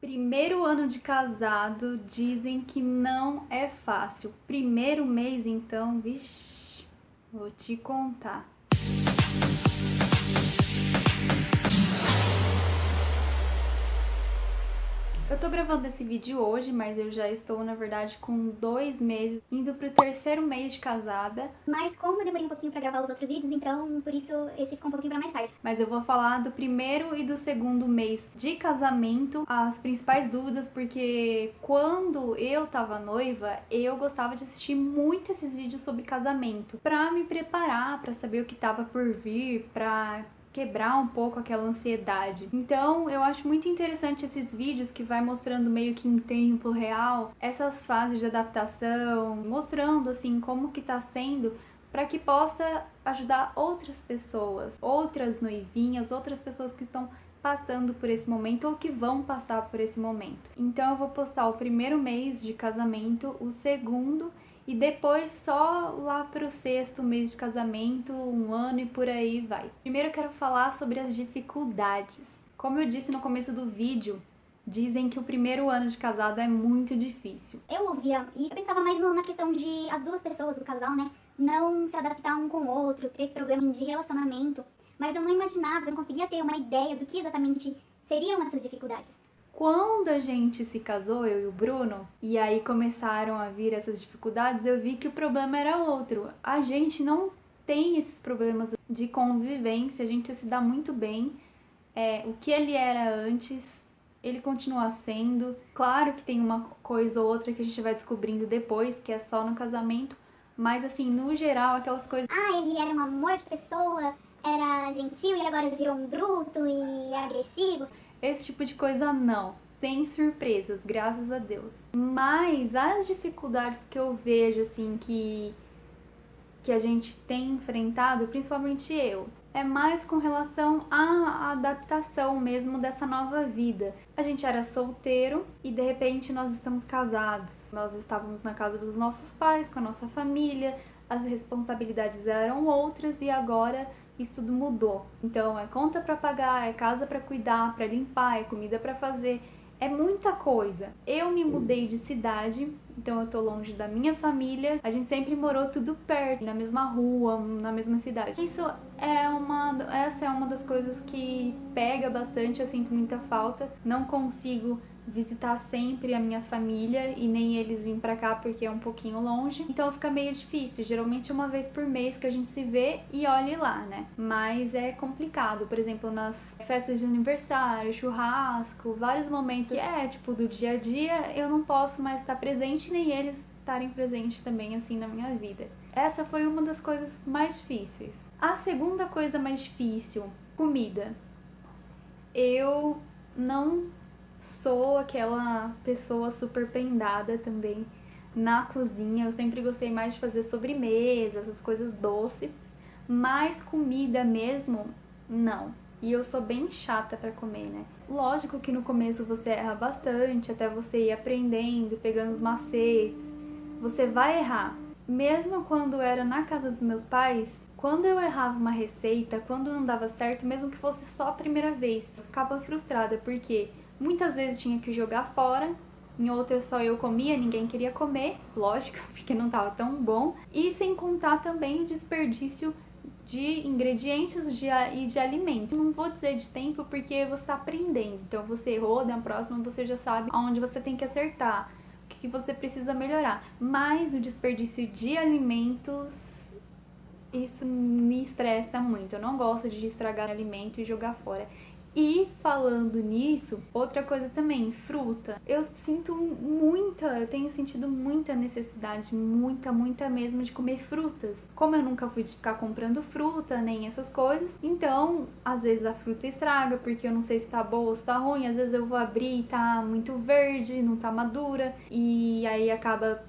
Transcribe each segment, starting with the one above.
Primeiro ano de casado, dizem que não é fácil. Primeiro mês, então, vixi, vou te contar. Eu tô gravando esse vídeo hoje, mas eu já estou, na verdade, com 2 meses, indo pro 3º mês de casada. Mas como eu demorei um pouquinho pra gravar os outros vídeos, então por isso esse ficou um pouquinho pra mais tarde. Mas eu vou falar do 1º e do 2º mês de casamento, as principais dúvidas, porque quando eu tava noiva, eu gostava de assistir muito esses vídeos sobre casamento, pra me preparar, pra saber o que tava por vir, pra quebrar um pouco aquela ansiedade. Então, eu acho muito interessante esses vídeos que vai mostrando meio que em tempo real essas fases de adaptação, mostrando assim como que tá sendo, para que possa ajudar outras pessoas, outras noivinhas, outras pessoas que estão passando por esse momento ou que vão passar por esse momento. Então eu vou postar o 1º mês de casamento, o 2º e depois só lá pro 6º mês de casamento, 1 ano e por aí vai. Primeiro eu quero falar sobre as dificuldades. Como eu disse no começo do vídeo, dizem que o 1º ano de casado é muito difícil. Eu ouvia e eu pensava mais na questão de as duas pessoas do casal, né, não se adaptar um com o outro, ter problemas de relacionamento, mas eu não imaginava, eu não conseguia ter uma ideia do que exatamente seriam essas dificuldades. Quando a gente se casou, eu e o Bruno, e aí começaram a vir essas dificuldades, eu vi que o problema era outro. A gente não tem esses problemas de convivência, a gente se dá muito bem. O que ele era antes, ele continua sendo. Claro que tem uma coisa ou outra que a gente vai descobrindo depois, que é só no casamento, mas assim, no geral, aquelas coisas... Ah, ele era um amor de pessoa, era gentil e ele agora virou um bruto e agressivo. Esse tipo de coisa não, sem surpresas, graças a Deus. Mas as dificuldades que eu vejo, assim, que a gente tem enfrentado, principalmente eu, é mais com relação à adaptação mesmo dessa nova vida. A gente era solteiro e de repente nós estamos casados. Nós estávamos na casa dos nossos pais, com a nossa família, as responsabilidades eram outras e agora isso tudo mudou. Então é conta para pagar, é casa para cuidar, para limpar, é comida para fazer, é muita coisa. Eu me mudei de cidade, então eu tô longe da minha família. A gente sempre morou tudo perto, na mesma rua, na mesma cidade. Essa é uma das coisas que pega bastante, eu sinto muita falta. Não consigo visitar sempre a minha família e nem eles virem pra cá porque é um pouquinho longe. Então fica meio difícil, geralmente uma vez por mês que a gente se vê e olhe lá, né? Mas é complicado, por exemplo, nas festas de aniversário, churrasco, vários momentos que tipo do dia a dia, eu não posso mais estar presente nem eles estarem presentes também assim na minha vida. Essa foi uma das coisas mais difíceis. A segunda coisa mais difícil, comida. Eu não sou aquela pessoa super prendada também na cozinha. Eu sempre gostei mais de fazer sobremesas, essas coisas doces, mas comida mesmo, não. E eu sou bem chata pra comer, né? Lógico que no começo você erra bastante, até você ir aprendendo, pegando os macetes. Você vai errar. Mesmo quando era na casa dos meus pais, quando eu errava uma receita, quando não dava certo, mesmo que fosse só a primeira vez, eu ficava frustrada, porque muitas vezes tinha que jogar fora, em outras só eu comia, ninguém queria comer, lógico, porque não tava tão bom. E sem contar também o desperdício de ingredientes e de alimento. Não vou dizer de tempo porque você tá aprendendo, então você errou, na próxima você já sabe aonde você tem que acertar, o que você precisa melhorar. Mas o desperdício de alimentos, isso me estressa muito. Eu não gosto de estragar alimento e jogar fora. E falando nisso, outra coisa também, fruta. Eu tenho sentido muita necessidade, muita mesmo de comer frutas. Como eu nunca fui de ficar comprando fruta, nem essas coisas, então às vezes a fruta estraga, porque eu não sei se tá boa ou se tá ruim, às vezes eu vou abrir e tá muito verde, não tá madura, e aí acaba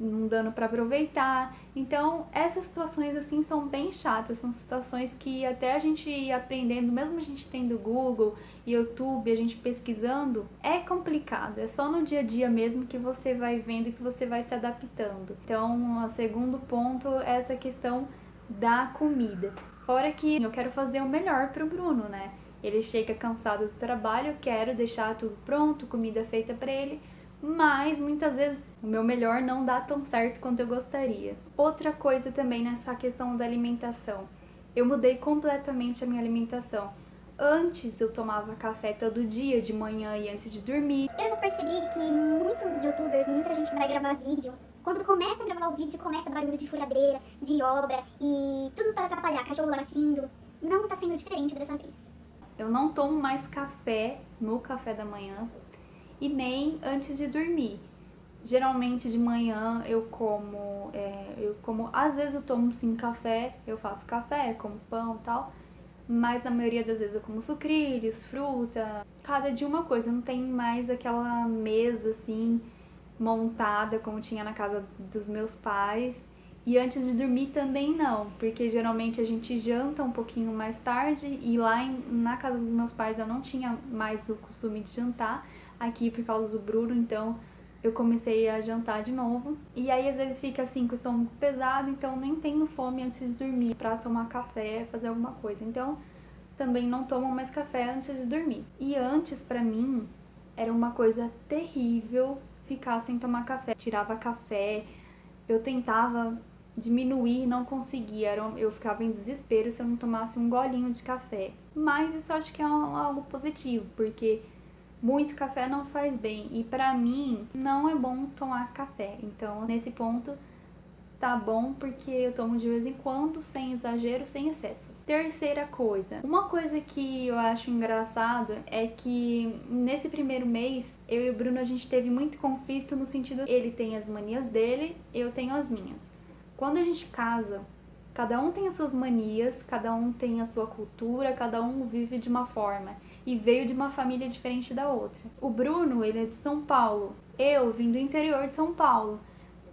não dando para aproveitar. Então, essas situações assim são bem chatas, são situações que até a gente ir aprendendo, mesmo a gente tendo Google, YouTube, a gente pesquisando, é complicado, é só no dia a dia mesmo que você vai vendo, que você vai se adaptando. Então, o segundo ponto é essa questão da comida. Fora que eu quero fazer o melhor pro Bruno, né? Ele chega cansado do trabalho, eu quero deixar tudo pronto, comida feita pra ele, mas muitas vezes o meu melhor não dá tão certo quanto eu gostaria. Outra coisa também nessa questão da alimentação. Eu mudei completamente a minha alimentação. Antes eu tomava café todo dia, de manhã e antes de dormir. Eu já percebi que muitos youtubers, muita gente que vai gravar vídeo, quando começa a gravar o vídeo, começa barulho de furadeira, de obra e tudo para atrapalhar, cachorro latindo. Não tá sendo diferente dessa vez. Eu não tomo mais café no café da manhã e nem antes de dormir. Geralmente de manhã eu como, às vezes eu tomo sim café, eu faço café, como pão e tal, mas na maioria das vezes eu como sucrilhos, fruta, cada dia uma coisa, não tem mais aquela mesa assim montada como tinha na casa dos meus pais. E antes de dormir também não, porque geralmente a gente janta um pouquinho mais tarde e lá na casa dos meus pais eu não tinha mais o costume de jantar, aqui por causa do Bruno, então eu comecei a jantar de novo. E aí às vezes fica assim com o estômago pesado, então nem tenho fome antes de dormir pra tomar café, fazer alguma coisa. Então também não tomo mais café antes de dormir. E antes pra mim era uma coisa terrível ficar sem tomar café. Tirava café, eu tentava diminuir, não conseguia, eu ficava em desespero se eu não tomasse um golinho de café. Mas isso eu acho que é algo positivo, porque muito café não faz bem e pra mim não é bom tomar café. Então nesse ponto tá bom, porque eu tomo de vez em quando, sem exagero, sem excessos. Terceira coisa, uma coisa que eu acho engraçado é que nesse primeiro mês, eu e o Bruno, a gente teve muito conflito no sentido, ele tem as manias dele, eu tenho as minhas. Quando a gente casa, cada um tem as suas manias, cada um tem a sua cultura, cada um vive de uma forma e veio de uma família diferente da outra. O Bruno, ele é de São Paulo, eu vim do interior de São Paulo.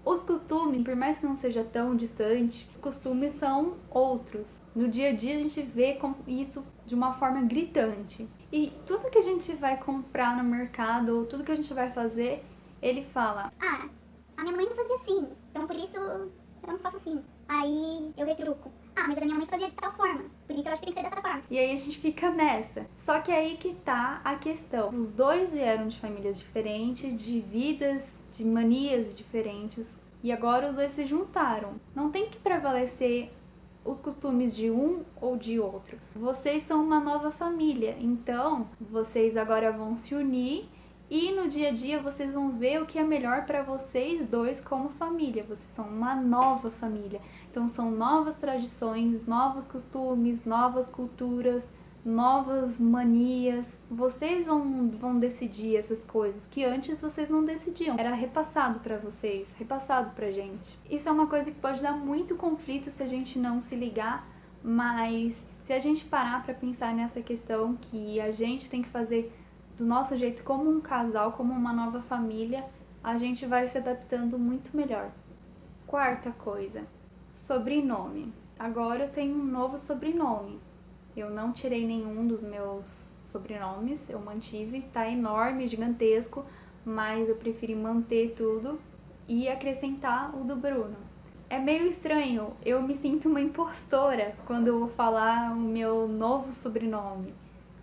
Os costumes, por mais que não seja tão distante, os costumes são outros. No dia a dia a gente vê isso de uma forma gritante. E tudo que a gente vai comprar no mercado, ou tudo que a gente vai fazer, ele fala: Ah, a minha mãe não fazia assim, então por isso eu não faço assim. Aí eu retruco. Ah, mas a minha mãe fazia de tal forma, por isso eu acho que tem que ser dessa forma. E aí a gente fica nessa. Só que aí que tá a questão. Os dois vieram de famílias diferentes, de vidas, de manias diferentes. E agora os dois se juntaram. Não tem que prevalecer os costumes de um ou de outro. Vocês são uma nova família. Então, vocês agora vão se unir. E no dia a dia vocês vão ver o que é melhor para vocês dois como família. Vocês são uma nova família. Então são novas tradições, novos costumes, novas culturas, novas manias. Vocês vão decidir essas coisas que antes vocês não decidiam. Era repassado para vocês, repassado pra gente. Isso é uma coisa que pode dar muito conflito se a gente não se ligar, mas se a gente parar para pensar nessa questão que a gente tem que fazer do nosso jeito como um casal, como uma nova família, a gente vai se adaptando muito melhor. Quarta coisa, sobrenome. Agora eu tenho um novo sobrenome. Eu não tirei nenhum dos meus sobrenomes, eu mantive, tá enorme, gigantesco, mas eu preferi manter tudo e acrescentar o do Bruno. É meio estranho, eu me sinto uma impostora quando eu vou falar o meu novo sobrenome.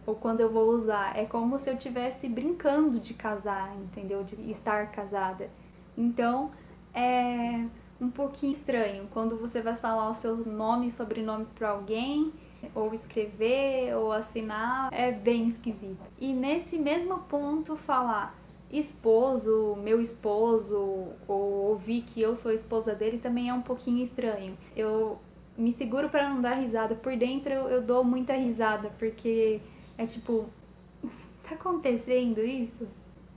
Ou quando eu vou usar, é como se eu estivesse brincando de casar, entendeu? De estar casada. Então, é um pouquinho estranho quando você vai falar o seu nome e sobrenome para alguém, ou escrever, ou assinar, é bem esquisito. E nesse mesmo ponto, falar esposo, meu esposo, ou ouvir que eu sou a esposa dele também é um pouquinho estranho. Eu me seguro para não dar risada. Por dentro eu dou muita risada, porque é tipo, tá acontecendo isso?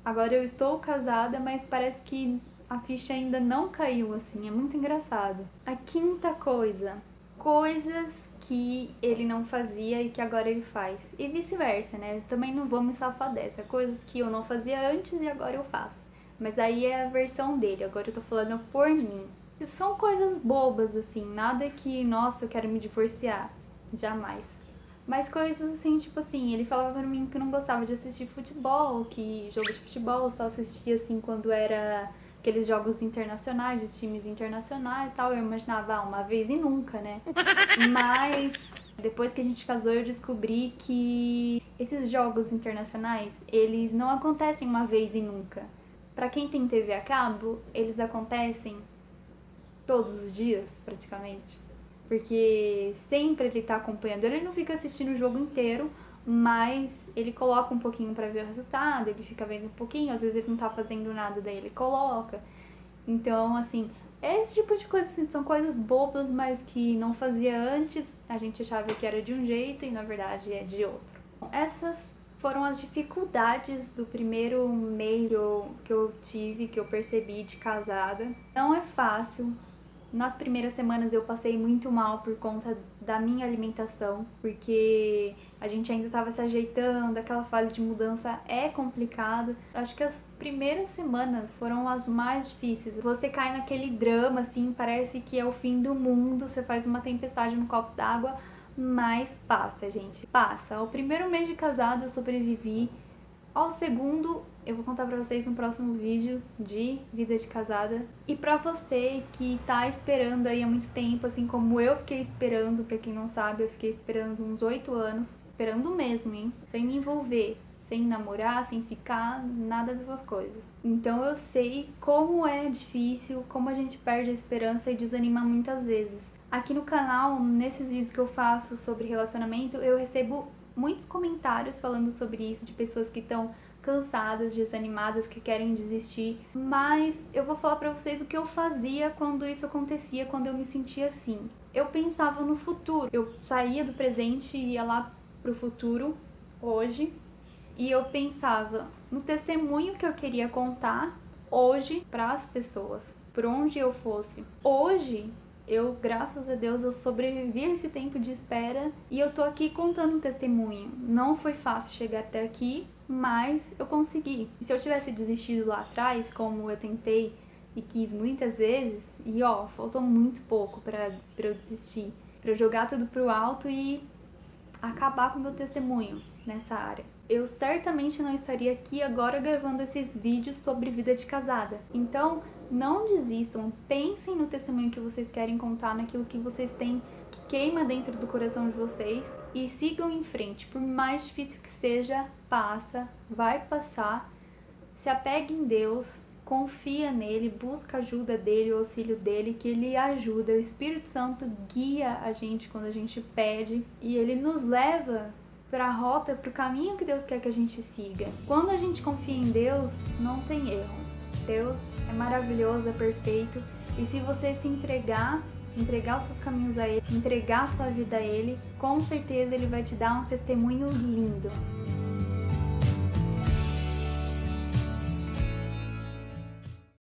Agora eu estou casada, mas parece que a ficha ainda não caiu, assim, é muito engraçado. A quinta coisa, coisas que ele não fazia e que agora ele faz. E vice-versa, né? Também não vou me safar dessa. Coisas que eu não fazia antes e agora eu faço. Mas aí é a versão dele, agora eu tô falando por mim. São coisas bobas, assim, nada que, nossa, eu quero me divorciar. Jamais. Mas coisas assim, tipo assim, ele falava pra mim que não gostava de assistir futebol, que jogo de futebol só assistia assim quando era aqueles jogos internacionais, de times internacionais e tal. Eu imaginava, uma vez e nunca, né? Mas depois que a gente casou eu descobri que esses jogos internacionais, eles não acontecem uma vez e nunca. Pra quem tem TV a cabo, eles acontecem todos os dias, praticamente. Porque sempre ele tá acompanhando. Ele não fica assistindo o jogo inteiro, mas ele coloca um pouquinho pra ver o resultado, ele fica vendo um pouquinho, às vezes ele não tá fazendo nada, daí ele coloca. Então, assim, esse tipo de coisa, assim, são coisas bobas, mas que não fazia antes. A gente achava que era de um jeito e, na verdade, é de outro. Essas foram as dificuldades do primeiro mês que eu tive, que eu percebi de casada. Não é fácil. Nas primeiras semanas eu passei muito mal por conta da minha alimentação, porque a gente ainda estava se ajeitando, aquela fase de mudança é complicado. Acho que as primeiras semanas foram as mais difíceis. Você cai naquele drama, assim, parece que é o fim do mundo, você faz uma tempestade no copo d'água, mas passa, gente, passa. O primeiro mês de casado eu sobrevivi. Ao segundo, eu vou contar pra vocês no próximo vídeo de vida de casada. E pra você que tá esperando aí há muito tempo, assim como eu fiquei esperando, pra quem não sabe, eu fiquei esperando uns 8 anos, esperando mesmo, hein? Sem me envolver, sem namorar, sem ficar, nada dessas coisas. Então eu sei como é difícil, como a gente perde a esperança e desanima muitas vezes. Aqui no canal, nesses vídeos que eu faço sobre relacionamento, eu recebo muitos comentários falando sobre isso, de pessoas que estão cansadas, desanimadas, que querem desistir. Mas eu vou falar pra vocês o que eu fazia quando isso acontecia, quando eu me sentia assim. Eu pensava no futuro. Eu saía do presente e ia lá pro futuro, hoje. E eu pensava no testemunho que eu queria contar hoje para as pessoas, por onde eu fosse. Hoje, graças a Deus, eu sobrevivi a esse tempo de espera e eu tô aqui contando um testemunho. Não foi fácil chegar até aqui, mas eu consegui. E se eu tivesse desistido lá atrás, como eu tentei e quis muitas vezes, e faltou muito pouco pra eu desistir, pra eu jogar tudo pro alto e acabar com o meu testemunho nessa área. Eu certamente não estaria aqui agora gravando esses vídeos sobre vida de casada. Então, não desistam, pensem no testemunho que vocês querem contar, naquilo que vocês têm, que queima dentro do coração de vocês, e sigam em frente. Por mais difícil que seja, passa, vai passar. Se apegue em Deus, confia nele, busca a ajuda dele, o auxílio dele, que ele ajuda. O Espírito Santo guia a gente quando a gente pede e ele nos leva para a rota, para o caminho que Deus quer que a gente siga. Quando a gente confia em Deus, não tem erro. Deus é maravilhoso, é perfeito. E se você se entregar os seus caminhos a Ele, entregar a sua vida a Ele, com certeza Ele vai te dar um testemunho lindo.